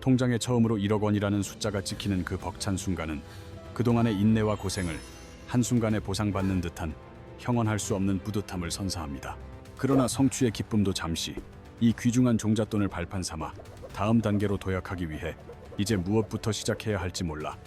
통장에 처음으로 1억 원이라는 숫자가 찍히는 그 벅찬 순간은 그동안의 인내와 고생을 한순간에 보상받는 듯한 형언할 수 없는 뿌듯함을 선사합니다. 그러나 성취의 기쁨도 잠시 이 귀중한 종잣돈을 발판 삼아 다음 단계로 도약하기 위해 이제 무엇부터 시작해야 할지 몰라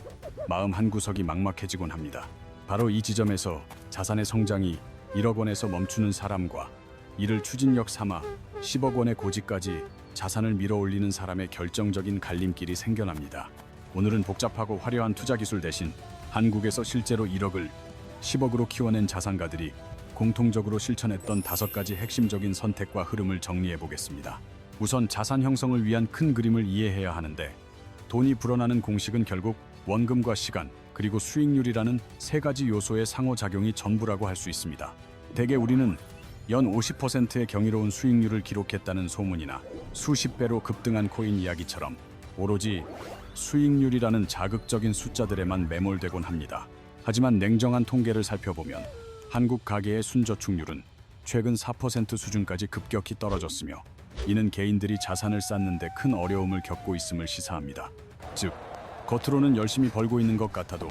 마음 한구석이 막막해지곤 합니다. 바로 이 지점에서 자산의 성장이 1억 원에서 멈추는 사람과 이를 추진력 삼아 10억 원의 고지까지 자산을 밀어올리는 사람의 결정적인 갈림길이 생겨납니다. 오늘은 복잡하고 화려한 투자 기술 대신 한국에서 실제로 1억을 10억으로 키워낸 자산가들이 공통적으로 실천했던 5가지 핵심적인 선택과 흐름을 정리해 보겠습니다. 우선 자산 형성을 위한 큰 그림을 이해해야 하는데 돈이 불어나는 공식은 결국 원금과 시간 그리고 수익률이라는 3가지 요소의 상호작용이 전부라고 할 수 있습니다. 대개 우리는 연 50%의 경이로운 수익률을 기록했다는 소문이나 수십 배로 급등한 코인 이야기처럼 오로지 수익률이라는 자극적인 숫자들에만 매몰되곤 합니다. 하지만 냉정한 통계를 살펴보면 한국 가계의 순저축률은 최근 4% 수준까지 급격히 떨어졌으며 이는 개인들이 자산을 쌓는 데 큰 어려움을 겪고 있음을 시사합니다. 즉, 겉으로는 열심히 벌고 있는 것 같아도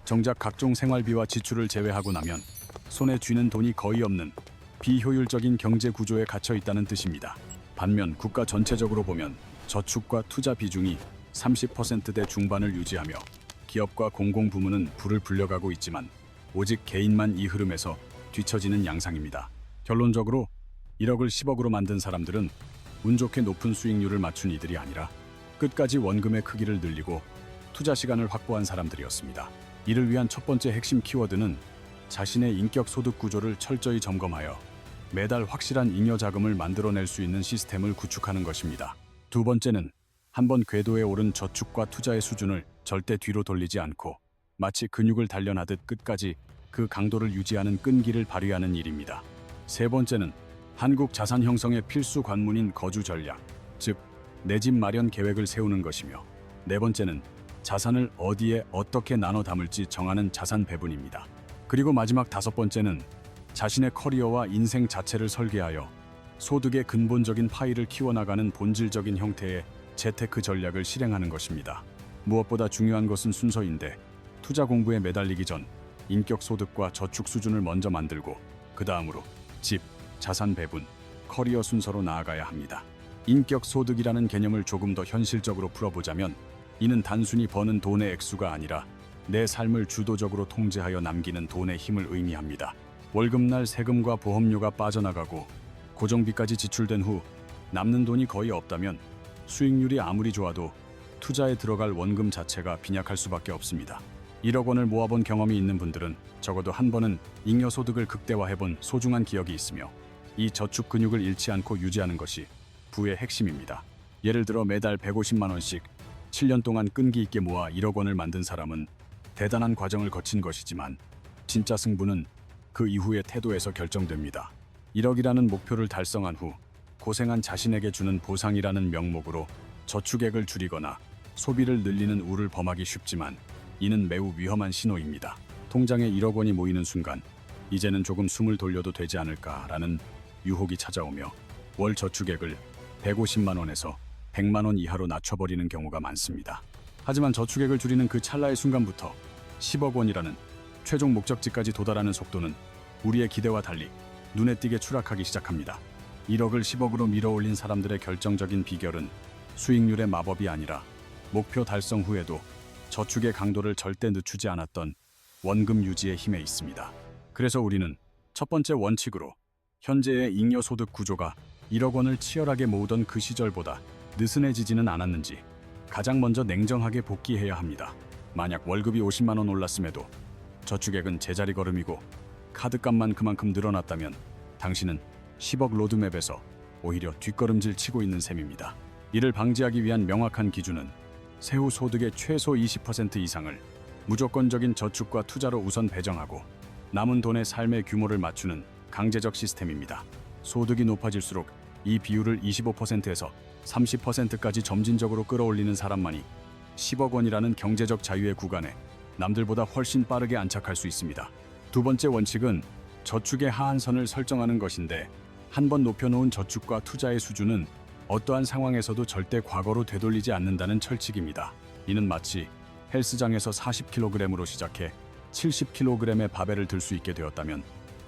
정작 각종 생활비와 지출을 제외하고 나면 손에 쥐는 돈이 거의 없는 비효율적인 경제 구조에 갇혀 있다는 뜻입니다. 반면 국가 전체적으로 보면 저축과 투자 비중이 30%대 중반을 유지하며 기업과 공공부문은 불을 불려가고 있지만 오직 개인만 이 흐름에서 뒤처지는 양상입니다. 결론적으로 1억을 10억으로 만든 사람들은 운 좋게 높은 수익률을 맞춘 이들이 아니라 끝까지 원금의 크기를 늘리고 투자 시간을 확보한 사람들이었습니다. 이를 위한 첫 번째 핵심 키워드는 자신의 인격 소득 구조를 철저히 점검하여 매달 확실한 잉여 자금을 만들어낼 수 있는 시스템을 구축하는 것입니다. 두 번째는 한번 궤도에 오른 저축과 투자의 수준을 절대 뒤로 돌리지 않고 마치 근육을 단련하듯 끝까지 그 강도를 유지하는 끈기를 발휘하는 일입니다. 세 번째는 한국 자산 형성의 필수 관문인 거주 전략, 즉 내 집 마련 계획을 세우는 것이며 네 번째는 자산을 어디에 어떻게 나눠 담을지 정하는 자산 배분입니다. 그리고 마지막 5번째는 자신의 커리어와 인생 자체를 설계하여 소득의 근본적인 파일을 키워나가는 본질적인 형태의 재테크 전략을 실행하는 것입니다. 무엇보다 중요한 것은 순서인데 투자 공부에 매달리기 전 인격 소득과 저축 수준을 먼저 만들고 그 다음으로 집, 자산 배분, 커리어 순서로 나아가야 합니다. 인격 소득이라는 개념을 조금 더 현실적으로 풀어보자면 이는 단순히 버는 돈의 액수가 아니라 내 삶을 주도적으로 통제하여 남기는 돈의 힘을 의미합니다. 월급날 세금과 보험료가 빠져나가고 고정비까지 지출된 후 남는 돈이 거의 없다면 수익률이 아무리 좋아도 투자에 들어갈 원금 자체가 빈약할 수밖에 없습니다. 1억 원을 모아본 경험이 있는 분들은 적어도 한 번은 잉여소득을 극대화해본 소중한 기억이 있으며 이 저축 근육을 잃지 않고 유지하는 것이 부의 핵심입니다. 예를 들어 매달 150만 원씩 7년 동안 끈기 있게 모아 1억 원을 만든 사람은 대단한 과정을 거친 것이지만 진짜 승부는 그 이후의 태도에서 결정됩니다. 1억이라는 목표를 달성한 후 고생한 자신에게 주는 보상이라는 명목으로 저축액을 줄이거나 소비를 늘리는 우를 범하기 쉽지만 이는 매우 위험한 신호입니다. 통장에 1억 원이 모이는 순간 이제는 조금 숨을 돌려도 되지 않을까라는 유혹이 찾아오며 월 저축액을 150만 원에서 100만 원 이하로 낮춰버리는 경우가 많습니다. 하지만 저축액을 줄이는 그 찰나의 순간부터 10억 원이라는 최종 목적지까지 도달하는 속도는 우리의 기대와 달리 눈에 띄게 추락하기 시작합니다. 1억을 10억으로 밀어올린 사람들의 결정적인 비결은 수익률의 마법이 아니라 목표 달성 후에도 저축의 강도를 절대 늦추지 않았던 원금 유지의 힘에 있습니다. 그래서 우리는 첫 번째 원칙으로 현재의 잉여소득 구조가 1억 원을 치열하게 모으던 그 시절보다 느슨해지지는 않았는지 가장 먼저 냉정하게 복귀해야 합니다. 만약 월급이 50만 원 올랐음에도 저축액은 제자리 걸음이고 카드값만 그만큼 늘어났다면 당신은 10억 로드맵에서 오히려 뒷걸음질 치고 있는 셈입니다. 이를 방지하기 위한 명확한 기준은 세후 소득의 최소 20% 이상을 무조건적인 저축과 투자로 우선 배정하고 남은 돈의 삶의 규모를 맞추는 강제적 시스템입니다. 소득이 높아질수록 이 비율을 25%에서 30%까지 점진적으로 끌어올리는 사람만이 10억 원이라는 경제적 자유의 구간에 남들보다 훨씬 빠르게 안착할 수 있습니다. 두 번째 원칙은 저축의 하한선을 설정하는 것인데 한 번 높여놓은 저축과 투자의 수준은 어떠한 상황에서도 절대 과거로 되돌리지 않는다는 철칙입니다. 이는 마치 헬스장에서 40kg으로 시작해 70kg의 바벨을 들 수 있게 되었다면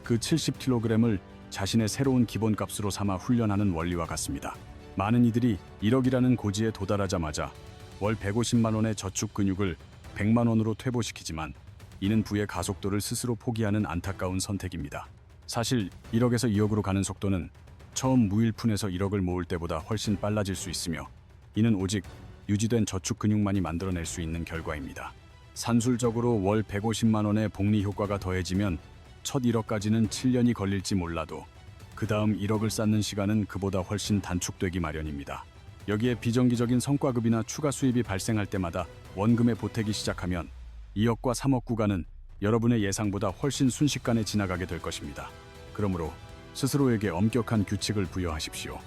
그 70kg을 자신의 새로운 기본값으로 삼아 훈련하는 원리와 같습니다. 많은 이들이 1억이라는 고지에 도달하자마자 월 150만 원의 저축 근육을 100만 원으로 퇴보시키지만 이는 부의 가속도를 스스로 포기하는 안타까운 선택입니다. 사실 1억에서 2억으로 가는 속도는 처음 무일푼에서 1억을 모을 때보다 훨씬 빨라질 수 있으며 이는 오직 유지된 저축 근육만이 만들어낼 수 있는 결과입니다. 산술적으로 월 150만 원의 복리 효과가 더해지면 첫 1억까지는 7년이 걸릴지 몰라도 그 다음 1억을 쌓는 시간은 그보다 훨씬 단축되기 마련입니다. 여기에 비정기적인 성과급이나 추가 수입이 발생할 때마다 원금에 보태기 시작하면 2억과 3억 구간은 여러분의 예상보다 훨씬 순식간에 지나가게 될 것입니다. 그러므로 스스로에게 엄격한 규칙을 부여하십시오.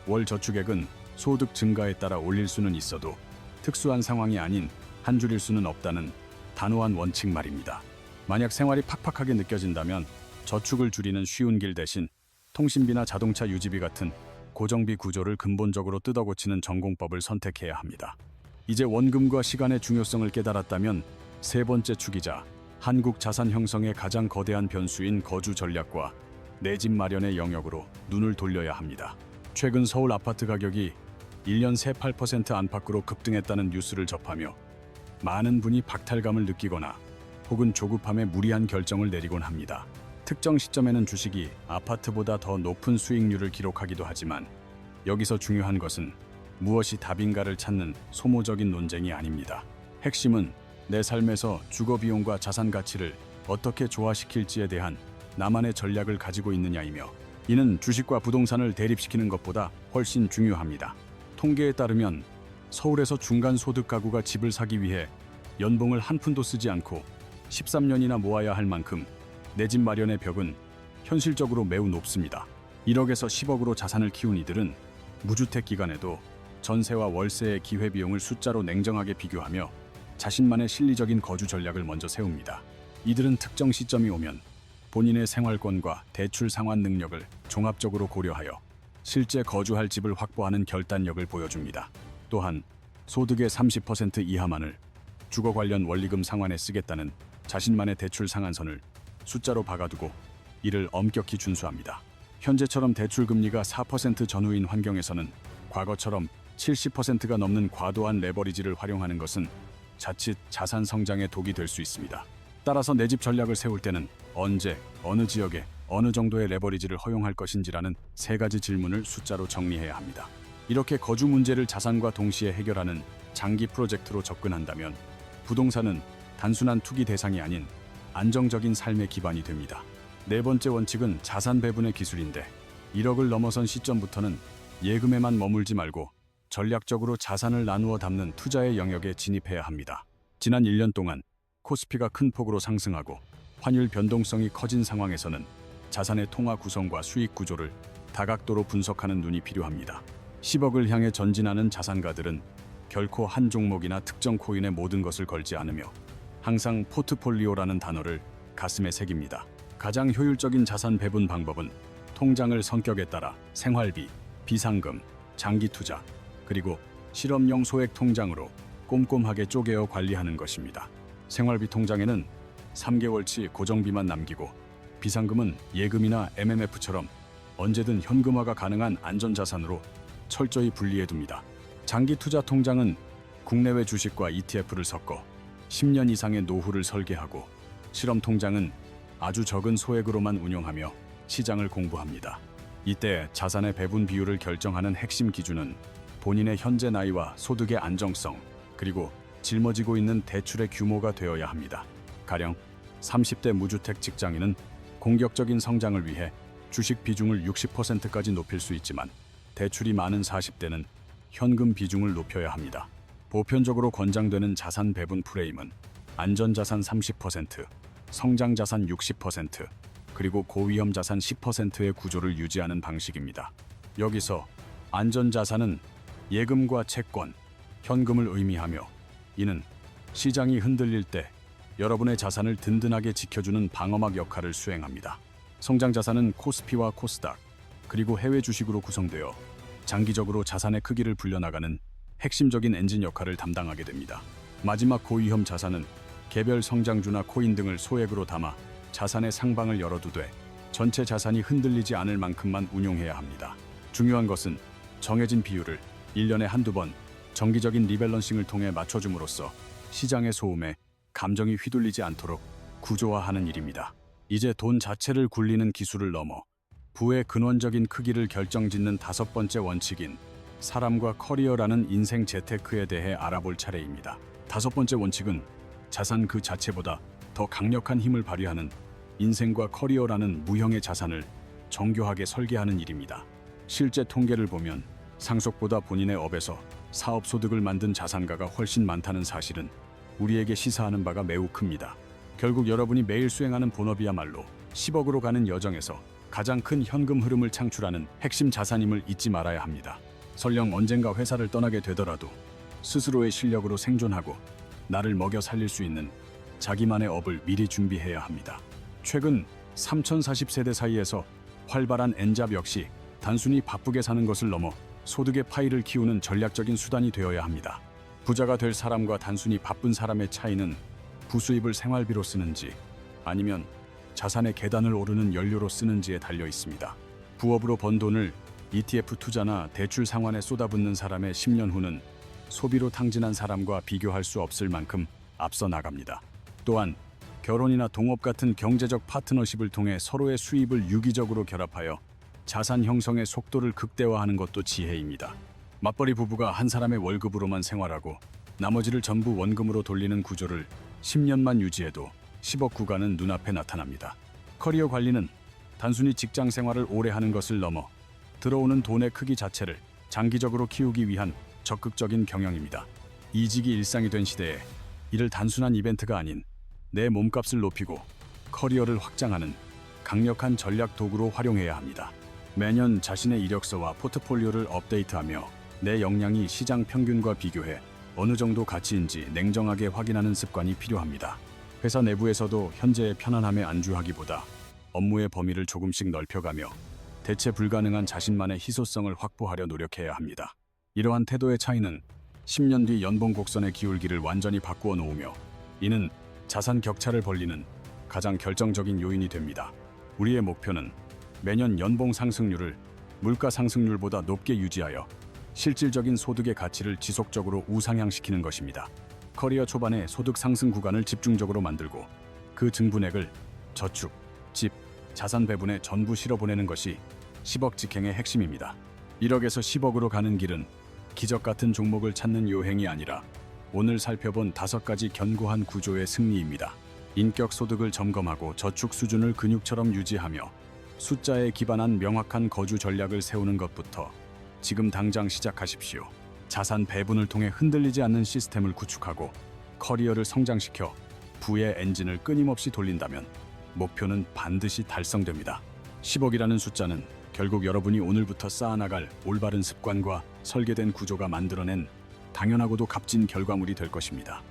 월 저축액은 소득 증가에 따라 올릴 수는 있어도 특수한 상황이 아닌 한 줄일 수는 없다는 단호한 원칙 말입니다. 만약 생활이 팍팍하게 느껴진다면 저축을 줄이는 쉬운 길 대신 통신비나 자동차 유지비 같은 고정비 구조를 근본적으로 뜯어고치는 전공법을 선택해야 합니다. 이제 원금과 시간의 중요성을 깨달았다면 세 번째 축이자 한국 자산 형성의 가장 거대한 변수인 거주 전략과 내 집 마련의 영역으로 눈을 돌려야 합니다. 최근 서울 아파트 가격이 1년 새 8% 안팎으로 급등했다는 뉴스를 접하며 많은 분이 박탈감을 느끼거나 혹은 조급함에 무리한 결정을 내리곤 합니다. 특정 시점에는 주식이 아파트보다 더 높은 수익률을 기록하기도 하지만 여기서 중요한 것은 무엇이 답인가를 찾는 소모적인 논쟁이 아닙니다. 핵심은 내 삶에서 주거 비용과 자산 가치를 어떻게 조화시킬지에 대한 나만의 전략을 가지고 있느냐이며 이는 주식과 부동산을 대립시키는 것보다 훨씬 중요합니다. 통계에 따르면 서울에서 중간 소득 가구가 집을 사기 위해 연봉을 한 푼도 쓰지 않고 13년이나 모아야 할 만큼 내 집 마련의 벽은 현실적으로 매우 높습니다. 1억에서 10억으로 자산을 키운 이들은 무주택 기간에도 전세와 월세의 기회비용을 숫자로 냉정하게 비교하며 자신만의 실리적인 거주 전략을 먼저 세웁니다. 이들은 특정 시점이 오면 본인의 생활권과 대출 상환 능력을 종합적으로 고려하여 실제 거주할 집을 확보하는 결단력을 보여줍니다. 또한 소득의 30% 이하만을 주거 관련 원리금 상환에 쓰겠다는 자신만의 대출 상한선을 숫자로 박아두고 이를 엄격히 준수합니다. 현재처럼 대출 금리가 4% 전후인 환경에서는 과거처럼 70%가 넘는 과도한 레버리지를 활용하는 것은 자칫 자산 성장의 독이 될 수 있습니다. 따라서 내 집 전략을 세울 때는 언제, 어느 지역에, 어느 정도의 레버리지를 허용할 것인지라는 세 가지 질문을 숫자로 정리해야 합니다. 이렇게 거주 문제를 자산과 동시에 해결하는 장기 프로젝트로 접근한다면 부동산은 단순한 투기 대상이 아닌 안정적인 삶의 기반이 됩니다. 네 번째 원칙은 자산 배분의 기술인데 1억을 넘어선 시점부터는 예금에만 머물지 말고 전략적으로 자산을 나누어 담는 투자의 영역에 진입해야 합니다. 지난 1년 동안 코스피가 큰 폭으로 상승하고 환율 변동성이 커진 상황에서는 자산의 통화 구성과 수익 구조를 다각도로 분석하는 눈이 필요합니다. 10억을 향해 전진하는 자산가들은 결코 한 종목이나 특정 코인의 모든 것을 걸지 않으며 항상 포트폴리오라는 단어를 가슴에 새깁니다. 가장 효율적인 자산 배분 방법은 통장을 성격에 따라 생활비, 비상금, 장기 투자, 그리고 실업용 소액 통장으로 꼼꼼하게 쪼개어 관리하는 것입니다. 생활비 통장에는 3개월치 고정비만 남기고 비상금은 예금이나 MMF처럼 언제든 현금화가 가능한 안전자산으로 철저히 분리해둡니다. 장기 투자 통장은 국내외 주식과 ETF를 섞어 10년 이상의 노후를 설계하고 실험 통장은 아주 적은 소액으로만 운용하며 시장을 공부합니다. 이때 자산의 배분 비율을 결정하는 핵심 기준은 본인의 현재 나이와 소득의 안정성, 그리고 짊어지고 있는 대출의 규모가 되어야 합니다. 가령 30대 무주택 직장인은 공격적인 성장을 위해 주식 비중을 60%까지 높일 수 있지만 대출이 많은 40대는 현금 비중을 높여야 합니다. 보편적으로 권장되는 자산 배분 프레임은 안전자산 30%, 성장자산 60%, 그리고 고위험 자산 10%의 구조를 유지하는 방식입니다. 여기서 안전자산은 예금과 채권, 현금을 의미하며 이는 시장이 흔들릴 때 여러분의 자산을 든든하게 지켜주는 방어막 역할을 수행합니다. 성장자산은 코스피와 코스닥, 그리고 해외 주식으로 구성되어 장기적으로 자산의 크기를 불려나가는 핵심적인 엔진 역할을 담당하게 됩니다. 마지막 고위험 자산은 개별 성장주나 코인 등을 소액으로 담아 자산의 상방을 열어두되 전체 자산이 흔들리지 않을 만큼만 운용해야 합니다. 중요한 것은 정해진 비율을 1년에 한두 번 정기적인 리밸런싱을 통해 맞춰줌으로써 시장의 소음에 감정이 휘둘리지 않도록 구조화하는 일입니다. 이제 돈 자체를 굴리는 기술을 넘어 부의 근원적인 크기를 결정짓는 다섯 번째 원칙인 사람과 커리어라는 인생 재테크에 대해 알아볼 차례입니다. 다섯 번째 원칙은 자산 그 자체보다 더 강력한 힘을 발휘하는 인생과 커리어라는 무형의 자산을 정교하게 설계하는 일입니다. 실제 통계를 보면 상속보다 본인의 업에서 사업 소득을 만든 자산가가 훨씬 많다는 사실은 우리에게 시사하는 바가 매우 큽니다. 결국 여러분이 매일 수행하는 본업이야말로 10억으로 가는 여정에서 가장 큰 현금 흐름을 창출하는 핵심 자산임을 잊지 말아야 합니다. 설령 언젠가 회사를 떠나게 되더라도 스스로의 실력으로 생존하고 나를 먹여 살릴 수 있는 자기만의 업을 미리 준비해야 합니다. 최근 3040세대 사이에서 활발한 N잡 역시 단순히 바쁘게 사는 것을 넘어 소득의 파이를 키우는 전략적인 수단이 되어야 합니다. 부자가 될 사람과 단순히 바쁜 사람의 차이는 부수입을 생활비로 쓰는지 아니면 자산의 계단을 오르는 연료로 쓰는지에 달려 있습니다. 부업으로 번 돈을 ETF 투자나 대출 상환에 쏟아붓는 사람의 10년 후는 소비로 탕진한 사람과 비교할 수 없을 만큼 앞서 나갑니다. 또한 결혼이나 동업 같은 경제적 파트너십을 통해 서로의 수입을 유기적으로 결합하여 자산 형성의 속도를 극대화하는 것도 지혜입니다. 맞벌이 부부가 한 사람의 월급으로만 생활하고 나머지를 전부 원금으로 돌리는 구조를 10년만 유지해도 10억 구간은 눈앞에 나타납니다. 커리어 관리는 단순히 직장 생활을 오래 하는 것을 넘어 들어오는 돈의 크기 자체를 장기적으로 키우기 위한 적극적인 경영입니다. 이직이 일상이 된 시대에 이를 단순한 이벤트가 아닌 내 몸값을 높이고 커리어를 확장하는 강력한 전략 도구로 활용해야 합니다. 매년 자신의 이력서와 포트폴리오를 업데이트하며 내 역량이 시장 평균과 비교해 어느 정도 가치인지 냉정하게 확인하는 습관이 필요합니다. 회사 내부에서도 현재의 편안함에 안주하기보다 업무의 범위를 조금씩 넓혀가며 대체 불가능한 자신만의 희소성을 확보하려 노력해야 합니다. 이러한 태도의 차이는 10년 뒤 연봉 곡선의 기울기를 완전히 바꾸어 놓으며 이는 자산 격차를 벌리는 가장 결정적인 요인이 됩니다. 우리의 목표는 매년 연봉 상승률을 물가 상승률보다 높게 유지하여 실질적인 소득의 가치를 지속적으로 우상향시키는 것입니다. 커리어 초반에 소득 상승 구간을 집중적으로 만들고 그 증분액을 저축, 집, 자산 배분에 전부 실어보내는 것이 10억 직행의 핵심입니다. 1억에서 10억으로 가는 길은 기적 같은 종목을 찾는 요행이 아니라 오늘 살펴본 5가지 견고한 구조의 승리입니다. 인격 소득을 점검하고 저축 수준을 근육처럼 유지하며 숫자에 기반한 명확한 거주 전략을 세우는 것부터 지금 당장 시작하십시오. 자산 배분을 통해 흔들리지 않는 시스템을 구축하고 커리어를 성장시켜 부의 엔진을 끊임없이 돌린다면 목표는 반드시 달성됩니다. 10억이라는 숫자는 결국 여러분이 오늘부터 쌓아나갈 올바른 습관과 설계된 구조가 만들어낸 당연하고도 값진 결과물이 될 것입니다.